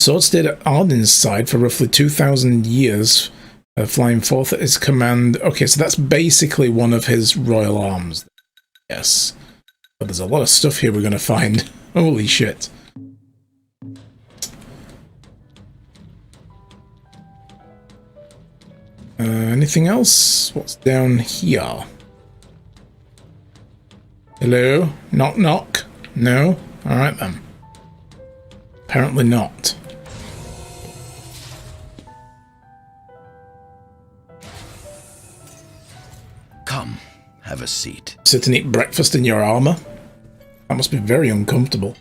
Sword stayed at Ardyn's side for roughly 2,000 years, flying forth at his command. Okay, so that's basically one of his royal arms. Yes. But there's a lot of stuff here we're going to find. Holy shit. Anything else? What's down here? Hello? Knock knock? No? Alright then. Apparently not. Come, have a seat. Sit and eat breakfast in your armor? That must be very uncomfortable.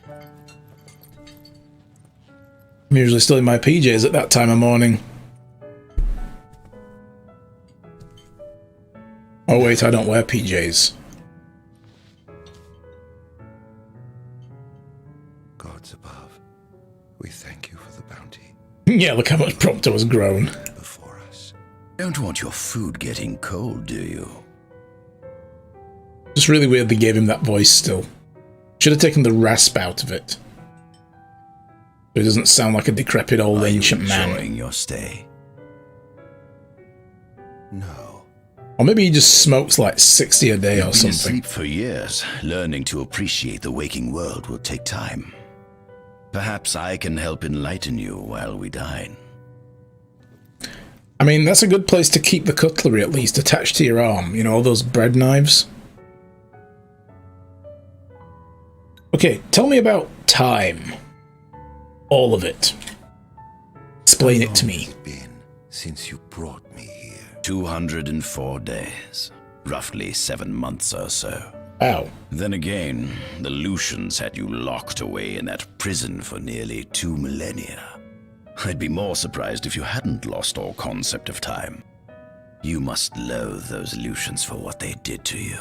I'm usually still in my PJs at that time of morning. Oh wait, I don't wear PJs. Gods above, we thank you for the bounty. Yeah, look how much Prompto has grown. Before us. Don't want your food getting cold, do you? Just really weird they gave him that voice still. Should have taken the rasp out of it. So he doesn't sound like a decrepit old ancient man. Enjoying your stay? No. Or maybe he just smokes like 60 a day or You've been something. asleep for years. Learning to appreciate the waking world will take time. Perhaps I can help enlighten you while we dine. I mean, that's a good place to keep the cutlery at least attached to your arm. You know, all those bread knives. Okay, tell me about time. All of it. Explain it to me. How long has it been since you brought me here? 204 days. Roughly 7 months or so. Wow. Then again, the Lucians had you locked away in that prison for nearly 2 millennia. I'd be more surprised if you hadn't lost all concept of time. You must loathe those Lucians for what they did to you.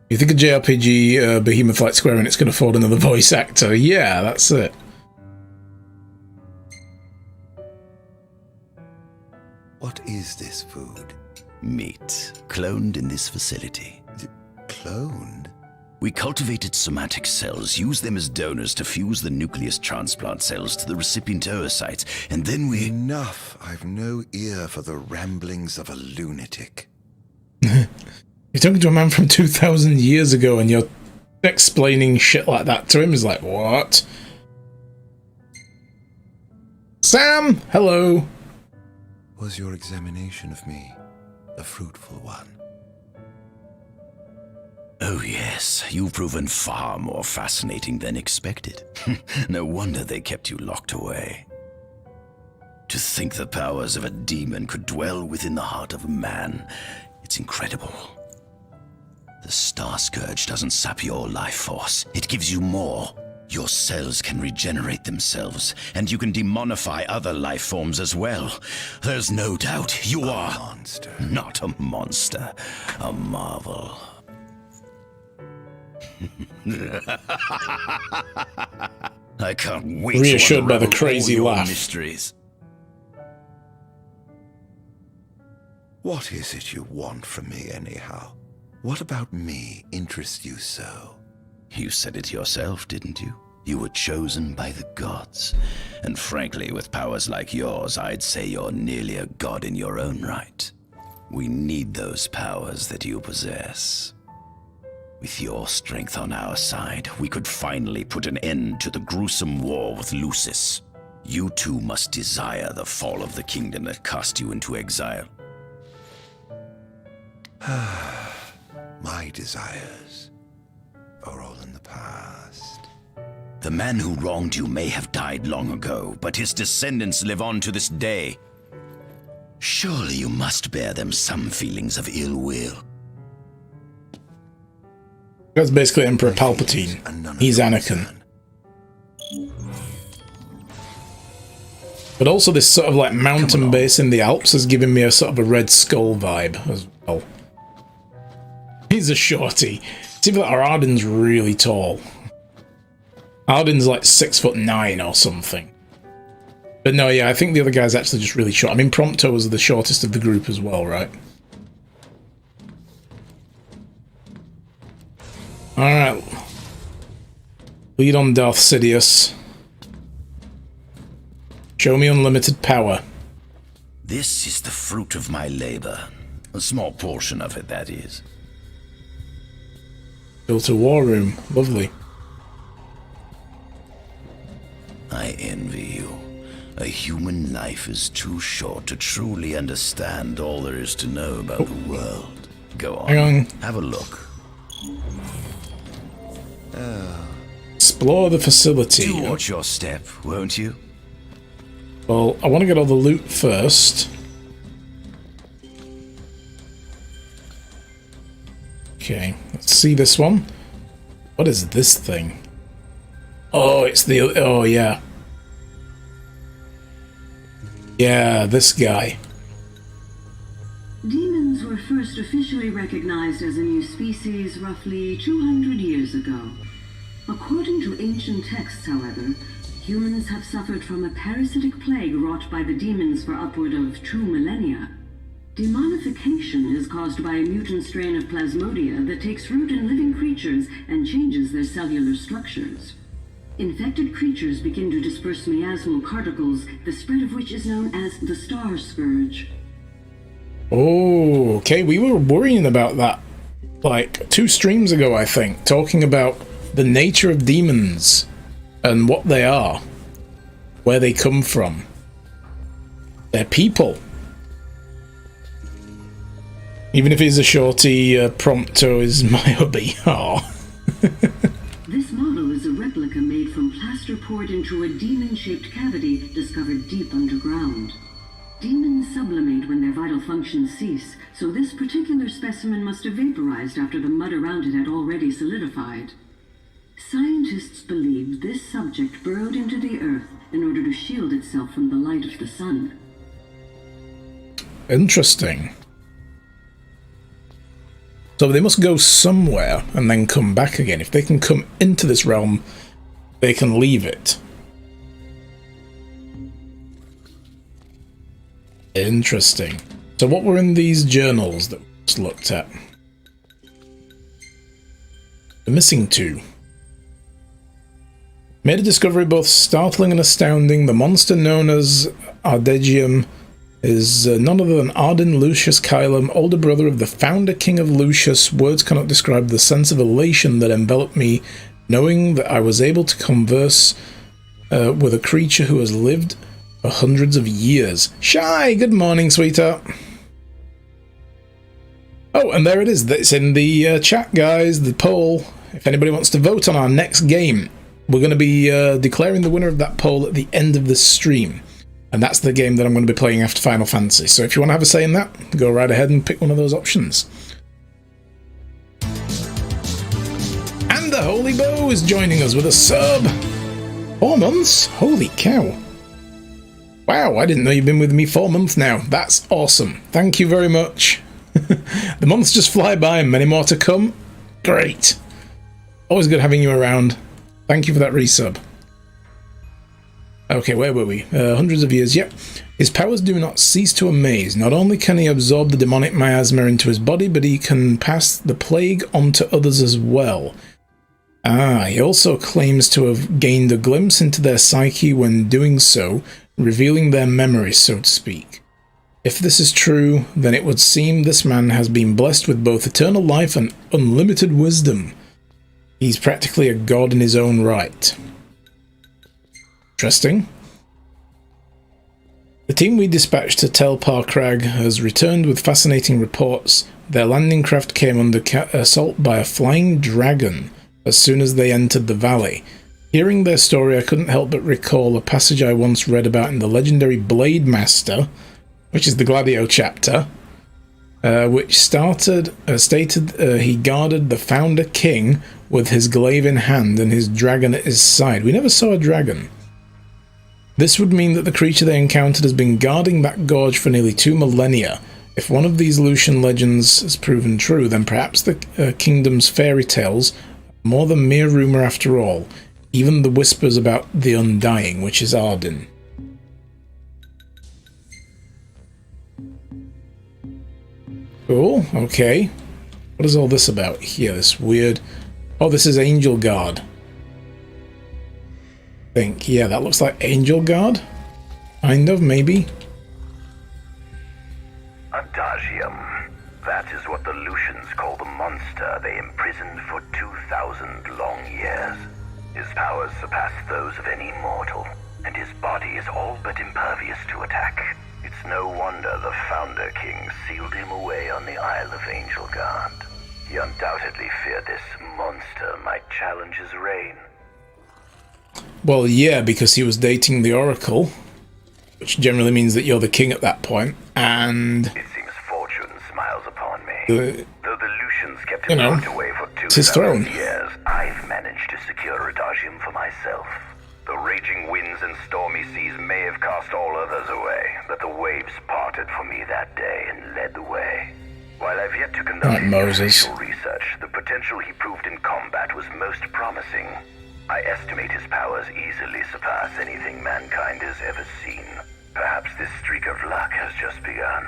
You think a JRPG Behemoth like Square Enix can afford another voice actor? Yeah, that's it. What is this food? Meat, cloned in this facility. Cloned? We cultivated somatic cells, used them as donors to fuse the nucleus transplant cells to the recipient oocytes, and then we... Enough. I've no ear for the ramblings of a lunatic. You're talking to a man from 2,000 years ago and you're explaining shit like that to him. He's like, what? Sam! Hello! Was your examination of me a fruitful one? Oh yes, you've proven far more fascinating than expected. No wonder they kept you locked away. To think the powers of a demon could dwell within the heart of a man, it's incredible. The Star Scourge doesn't sap your life force, it gives you more. Your cells can regenerate themselves, and you can demonify other life forms as well. There's no doubt you are... monster. Not a monster, a marvel. I can't wait Reassured to by the unravel crazy all your laugh. mysteries. What is it you want from me, anyhow? What about me interests you so? You said it yourself, didn't you? You were chosen by the gods. And frankly, with powers like yours, I'd say you're nearly a god in your own right. We need those powers that you possess. With your strength on our side, we could finally put an end to the gruesome war with Lucis. You too must desire the fall of the kingdom that cast you into exile. My desires are all in the past. The man who wronged you may have died long ago, but his descendants live on to this day. Surely you must bear them some feelings of ill will. That's basically Emperor Palpatine. He's Anakin. But also this sort of like mountain base in the Alps has given me a sort of a Red Skull vibe as well. He's a shorty. It's either that or Ardyn's really tall. Ardyn's like 6'9" or something. But no, yeah, I think the other guy's actually just really short. I mean, Prompto was the shortest of the group as well, right? Alright. Lead on, Darth Sidious. Show me unlimited power. This is the fruit of my labor. A small portion of it, that is. Built a war room. Lovely. I envy you. A human life is too short to truly understand all there is to know about the world. Go on. Hang on. Have a look. Explore the facility. Do watch your step, won't you? Well, I want to get all the loot first. Okay, let's see this one. What is this thing? Oh, it's the... Oh, yeah. Yeah, this guy. Demons were first officially recognized as a new species roughly 200 years ago. According to ancient texts, however, humans have suffered from a parasitic plague wrought by the demons for upward of 2 millennia. Demonification is caused by a mutant strain of plasmodia that takes root in living creatures and changes their cellular structures. Infected creatures begin to disperse miasmal particles, the spread of which is known as the Star Scourge. Oh, okay, we were worrying about that like 2 streams ago, I think, talking about the nature of demons and what they are, where they come from. They're people. Even if he's a shorty, Prompto is my hubby. Aww. This model is a replica made from plaster poured into a demon-shaped cavity discovered deep underground. Demons sublimate when their vital functions cease, so this particular specimen must have vaporized after the mud around it had already solidified. Scientists believe this subject burrowed into the earth in order to shield itself from the light of the sun. Interesting. So they must go somewhere and then come back again. If they can come into this realm, they can leave it. Interesting. So what were in these journals that we just looked at? The missing 2. Made a discovery both startling and astounding. The monster known as Ardyn is none other than Ardyn Lucius Kylum, older brother of the founder king of Lucius. Words cannot describe the sense of elation that enveloped me, knowing that I was able to converse with a creature who has lived for hundreds of years. Shy, good morning, sweetheart. Oh, and there it is. It's in the chat, guys, the poll. If anybody wants to vote on our next game, we're going to be declaring the winner of that poll at the end of this stream. And that's the game that I'm going to be playing after Final Fantasy. So if you want to have a say in that, go right ahead and pick one of those options. And the Holy Bow is joining us with a sub. 4 months? Holy cow. Wow, I didn't know you've been with me 4 months now. That's awesome. Thank you very much. The months just fly by and many more to come. Great. Always good having you around. Thank you for that resub. Okay, where were we? Hundreds of years, yep. His powers do not cease to amaze. Not only can he absorb the demonic miasma into his body, but he can pass the plague on to others as well. Ah, he also claims to have gained a glimpse into their psyche when doing so, revealing their memories, so to speak. If this is true, then it would seem this man has been blessed with both eternal life and unlimited wisdom. He's practically a god in his own right. Interesting. The team we dispatched to Tel Parkrag has returned with fascinating reports. Their landing craft came under assault by a flying dragon as soon as they entered the valley. Hearing their story, I couldn't help but recall a passage I once read about in the legendary Blade Master, which is the Gladio chapter, which stated he guarded the founder king with his glaive in hand and his dragon at his side. We never saw a dragon. This would mean that the creature they encountered has been guarding that gorge for nearly 2 millennia. If one of these Lucian legends has proven true, then perhaps the kingdom's fairy tales are more than mere rumour after all. Even the whispers about the Undying, which is Ardyn. Cool, okay. What is all this about here? This weird... Oh, this is Angel Guard. I think, yeah, that looks like Angel Guard. Kind of, maybe. Adagium. That is what the Lucians call the monster they imprisoned for 2,000 long years. His powers surpass those of any mortal, and his body is all but impervious to attack. It's no wonder the Founder King sealed him away on the Isle of Angel Guard. He undoubtedly feared this monster might challenge his reign. Well, yeah, because he was dating the Oracle, which generally means that you're the king at that point, and... It seems fortune smiles upon me. Though the Lucians kept him locked away for it's his throne. 2,000 years, I've managed to secure Adagium for myself. The raging winds and stormy seas may have cast all others away, but the waves parted for me that day and led the way. While I've yet to conduct official research, the potential he proved in combat was most promising. I estimate his powers easily surpass anything mankind has ever seen. Perhaps this streak of luck has just begun.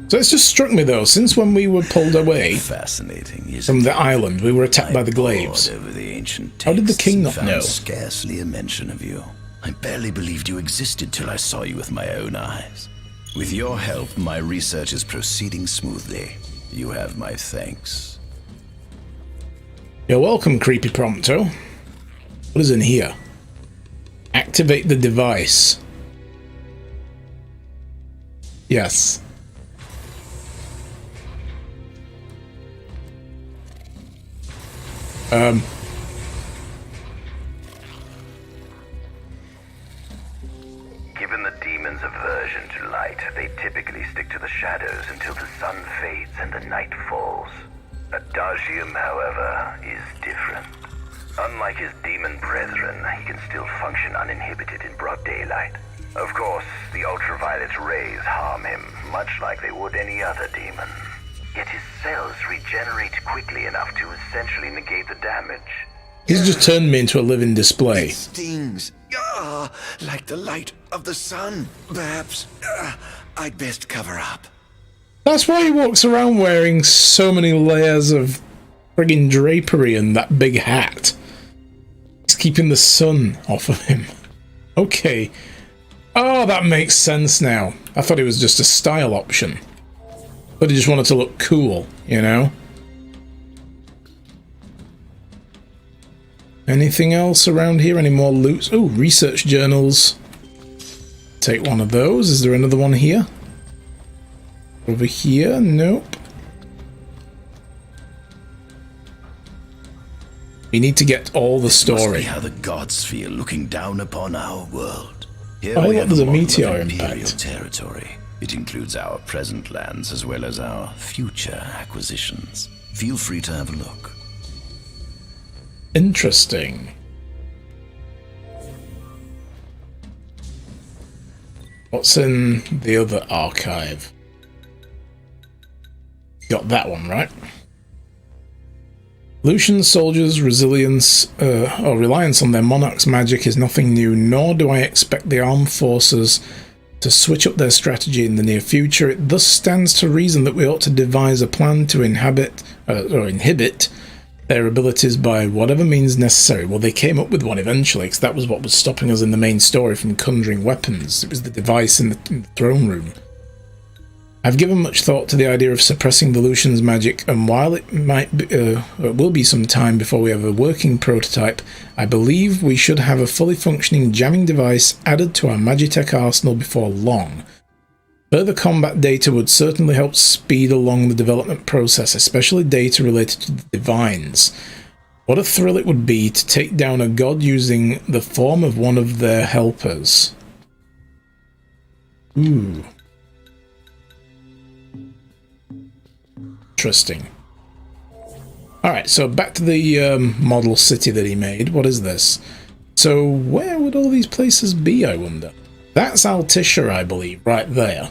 So it's just struck me though, since when we were pulled away Fascinating, from the island, we were attacked by the Glaives. Over the ancient How did the king not found know? Scarcely a mention of you. I barely believed you existed till I saw you with my own eyes. With your help, my research is proceeding smoothly. You have my thanks. You're welcome, Creepy Prompto. What is in here? Activate the device. Yes. Given the demon's aversion to light, they typically stick to the shadows until the sun fades and the night falls. Adagium, however, is different. Unlike his demon brethren, he can still function uninhibited in broad daylight. Of course, the ultraviolet rays harm him, much like they would any other demon. Yet his cells regenerate quickly enough to essentially negate the damage. He's just turned me into a living display. It stings. Ah, like the light of the sun. Perhaps I'd best cover up. That's why he walks around wearing so many layers of friggin' drapery and that big hat. He's keeping the sun off of him. Okay. Oh, that makes sense now. I thought it was just a style option. But he just wanted to look cool, you know? Anything else around here? Any more loot? Oh, research journals. Take one of those. Is there another one here? Over here? Nope. We need to get all the story. Must be how the gods feel looking down upon our world. Here Oh, we look, have there's a model of meteor imperial impact. territory. It includes our present lands as well as our future acquisitions. Feel free to have a look. Interesting. What's in the other archive? Got that one, right? Lucian soldiers' resilience or reliance on their monarch's magic is nothing new, nor do I expect the armed forces to switch up their strategy in the near future. It thus stands to reason that we ought to devise a plan to inhibit their abilities by whatever means necessary. Well, they came up with one eventually, because that was what was stopping us in the main story from conjuring weapons. It was the device in the throne room. I've given much thought to the idea of suppressing the Lucian's magic, and while it will be some time before we have a working prototype, I believe we should have a fully functioning jamming device added to our Magitech arsenal before long. Further combat data would certainly help speed along the development process, especially data related to the Divines. What a thrill it would be to take down a god using the form of one of their helpers. Ooh. Interesting. Alright, so back to the model city that he made. What is this? So where would all these places be, I wonder? That's Altisha, I believe, right there.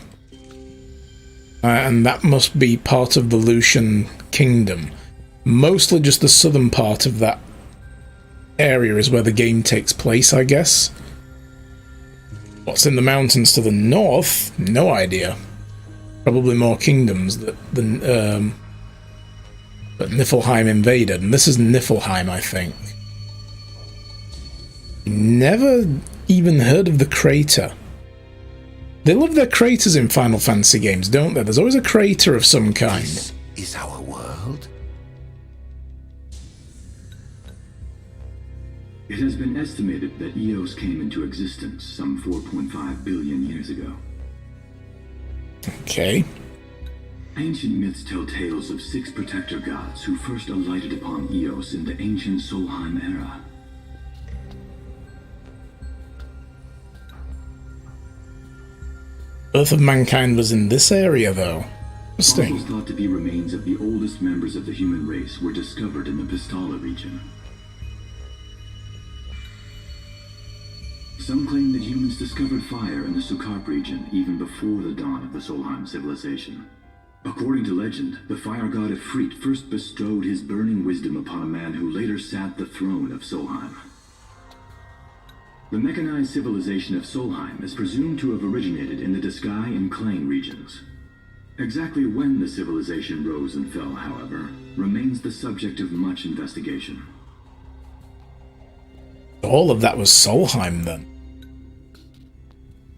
And that must be part of the Lucian kingdom. Mostly just the southern part of that area is where the game takes place, I guess. What's in the mountains to the north? No idea. probably more kingdoms that Niflheim invaded, and this is Niflheim, I think. Never even heard of the crater. They love their craters in Final Fantasy games, don't they? There's always a crater of some kind. This is our world? It has been estimated that Eos came into existence some 4.5 billion years ago. Okay. Ancient myths tell tales of 6 protector gods who first alighted upon Eos in the ancient Solheim era. Birth of mankind was in this area, though. Interesting. Fossils thought to be remains of the oldest members of the human race were discovered in the Pistala region. Some claim that humans discovered fire in the Sukarp region even before the dawn of the Solheim civilization. According to legend, the fire god Ifrit first bestowed his burning wisdom upon a man who later sat the throne of Solheim. The mechanized civilization of Solheim is presumed to have originated in the Diskai and Klain regions. Exactly when the civilization rose and fell, however, remains the subject of much investigation. All of that was Solheim, then.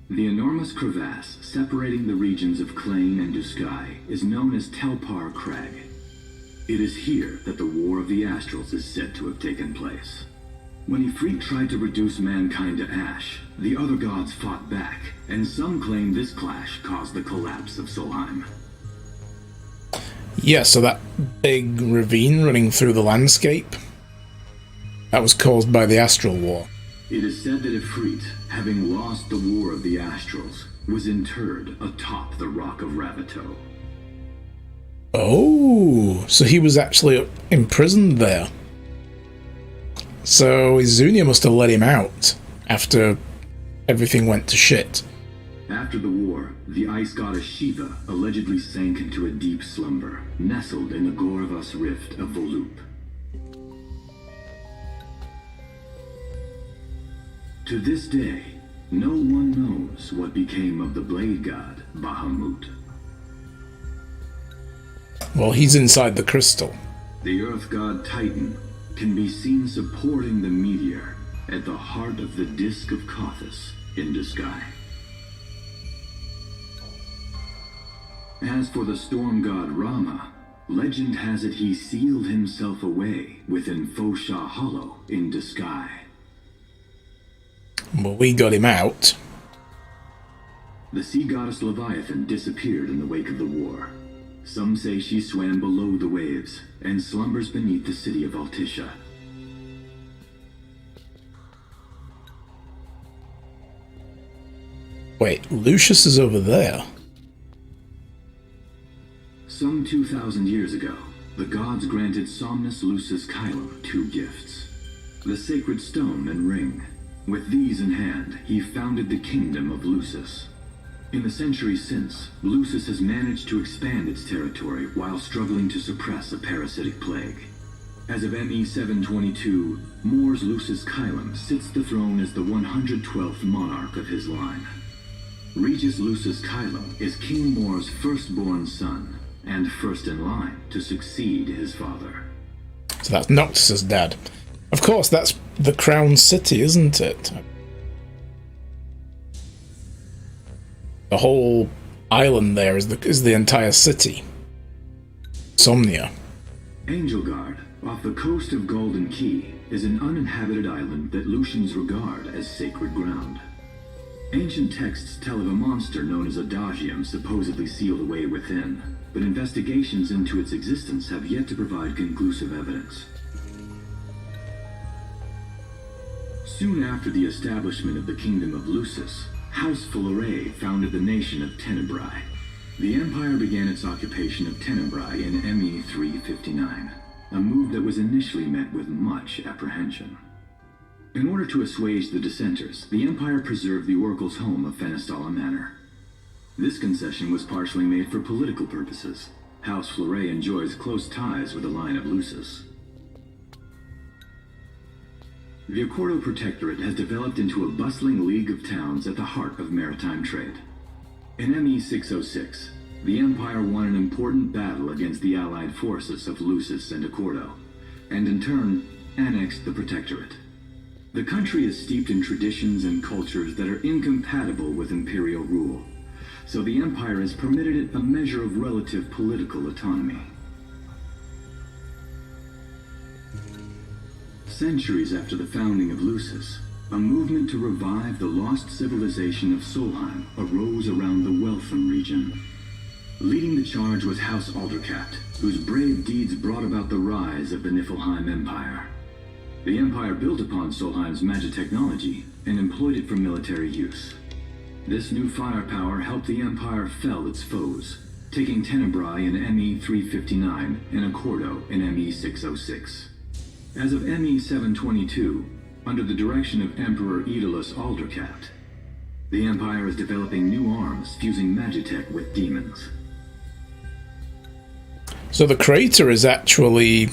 The enormous crevasse separating the regions of Klain and Duskai is known as Telpar Crag. It is here that the War of the Astrals is said to have taken place. When Ifrit tried to reduce mankind to ash, the other gods fought back, and some claim this clash caused the collapse of Solheim. Yeah, so that big ravine running through the landscape, that was caused by the Astral War. It is said that Ifrit, having lost the War of the Astrals, was interred atop the Rock of Ravito. Oh, so he was actually imprisoned there. So Izunia must have let him out after everything went to shit. After the war, the ice goddess Shiva allegedly sank into a deep slumber, nestled in the Goravas rift of Volúp. To this day, no one knows what became of the blade god, Bahamut. Well, he's inside the crystal. The earth god Titan can be seen supporting the meteor at the heart of the disk of Kothis in Duskai. As for the storm god Rama, legend has it he sealed himself away within Fosha Hollow in Duskai. Well, we got him out. The sea goddess Leviathan disappeared in the wake of the war. Some say she swam below the waves and slumbers beneath the city of Altisha. Wait, Lucius is over there. Some 2,000 years ago, the gods granted Somnus Lucis Caelum 2 gifts: the sacred stone and ring. With these in hand, he founded the kingdom of Lucis. In the centuries since, Lucis has managed to expand its territory while struggling to suppress a parasitic plague. As of ME 722, Mor's Lucis Caelum sits the throne as the 112th monarch of his line. Regis Lucis Caelum is King Mor's firstborn son, and first in line to succeed his father. So that's Noctis's dad. Of course, that's the crown city, isn't it? The whole island there is the entire city. Somnia. Angelgard, off the coast of Golden Key, is an uninhabited island that Lucians regard as sacred ground. Ancient texts tell of a monster known as Adagium supposedly sealed away within, but investigations into its existence have yet to provide conclusive evidence. Soon after the establishment of the Kingdom of Lucis, House Fulare founded the nation of Tenebrae. The Empire began its occupation of Tenebrae in ME 359, a move that was initially met with much apprehension. In order to assuage the dissenters, the Empire preserved the Oracle's home of Fenestala Manor. This concession was partially made for political purposes. House Fulare enjoys close ties with the line of Lucis. The Accordo Protectorate has developed into a bustling league of towns at the heart of maritime trade. In ME 606, the Empire won an important battle against the allied forces of Lucis and Accordo, and in turn, annexed the Protectorate. The country is steeped in traditions and cultures that are incompatible with imperial rule, so the Empire has permitted it a measure of relative political autonomy. Centuries after the founding of Lucis, a movement to revive the lost civilization of Solheim arose around the Weltham region. Leading the charge was House Aldercat, whose brave deeds brought about the rise of the Niflheim Empire. The Empire built upon Solheim's magic technology and employed it for military use. This new firepower helped the Empire fell its foes, taking Tenebrae in ME 359 and Accordo in ME 606. As of ME 722, under the direction of Emperor Aedalus Aldercat, the Empire is developing new arms fusing magitech with demons. So the crater is actually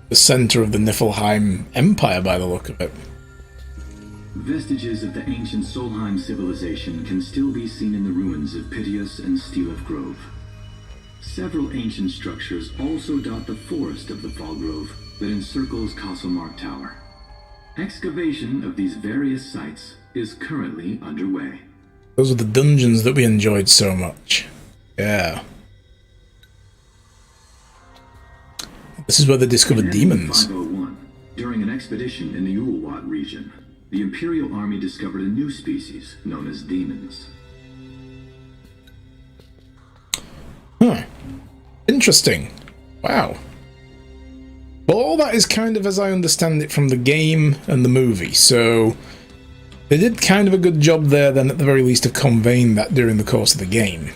the center of the Niflheim Empire by the look of it. Vestiges of the ancient Solheim civilization can still be seen in the ruins of Piteous and Steeleth Grove. Several ancient structures also dot the forest of the Fall Grove that encircles Castlemark Tower. Excavation of these various sites is currently underway. Those are the dungeons that we enjoyed so much. Yeah. This is where they discovered demons. 501, during an expedition in the Ulwat region, the Imperial Army discovered a new species known as demons. Huh. Interesting. Wow. Well, all that is kind of as I understand it from the game and the movie, so they did kind of a good job there then at the very least of conveying that during the course of the game.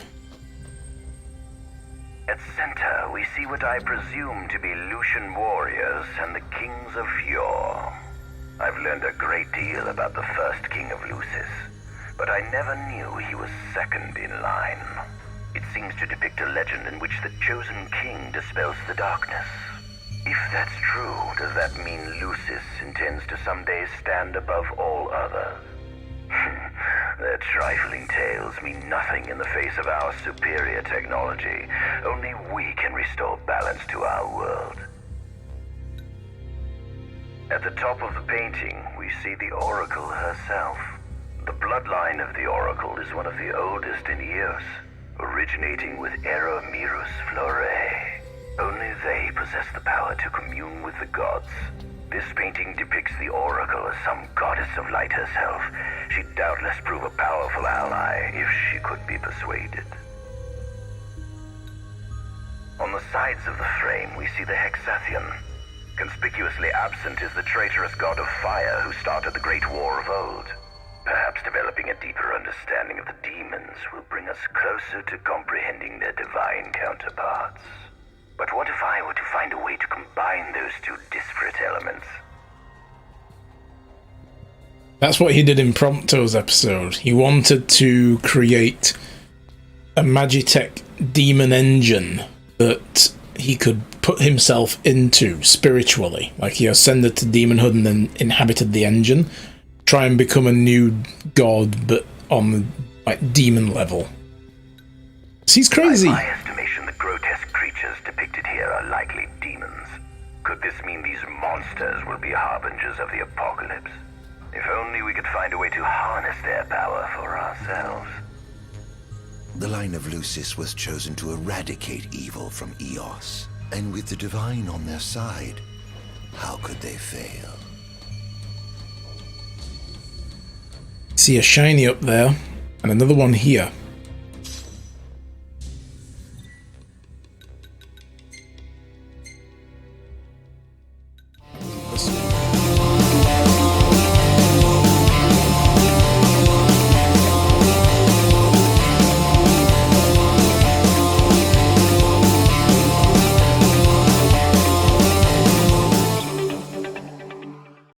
At center, we see what I presume to be Lucian warriors and the kings of yore. I've learned a great deal about the first king of Lucis, but I never knew he was second in line. It seems to depict a legend in which the chosen king dispels the darkness. If that's true, does that mean Lucis intends to someday stand above all others? Their trifling tales mean nothing in the face of our superior technology. Only we can restore balance to our world. At the top of the painting, we see the Oracle herself. The bloodline of the Oracle is one of the oldest in Eos, originating with Eromirus Flore. Only they possess the power to commune with the gods. This painting depicts the Oracle as some goddess of light herself. She'd doubtless prove a powerful ally if she could be persuaded. On the sides of the frame, we see the Hexathian. Conspicuously absent is the traitorous god of fire who started the Great War of old. Perhaps developing a deeper understanding of the demons will bring us closer to comprehending their divine counterparts. But what if I were to find a way to combine those two disparate elements? That's what he did in Prompto's episode. He wanted to create a Magitech demon engine that he could put himself into spiritually. Like he ascended to demonhood and then inhabited the engine. Try and become a new god, but on the like demon level. He's crazy. By my estimation, the grotesque creatures depicted here are likely demons. Could this mean these monsters will be harbingers of the apocalypse? If only we could find a way to harness their power for ourselves. The line of Lucis was chosen to eradicate evil from Eos, and with the divine on their side, how could they fail? See a shiny up there, and another one here.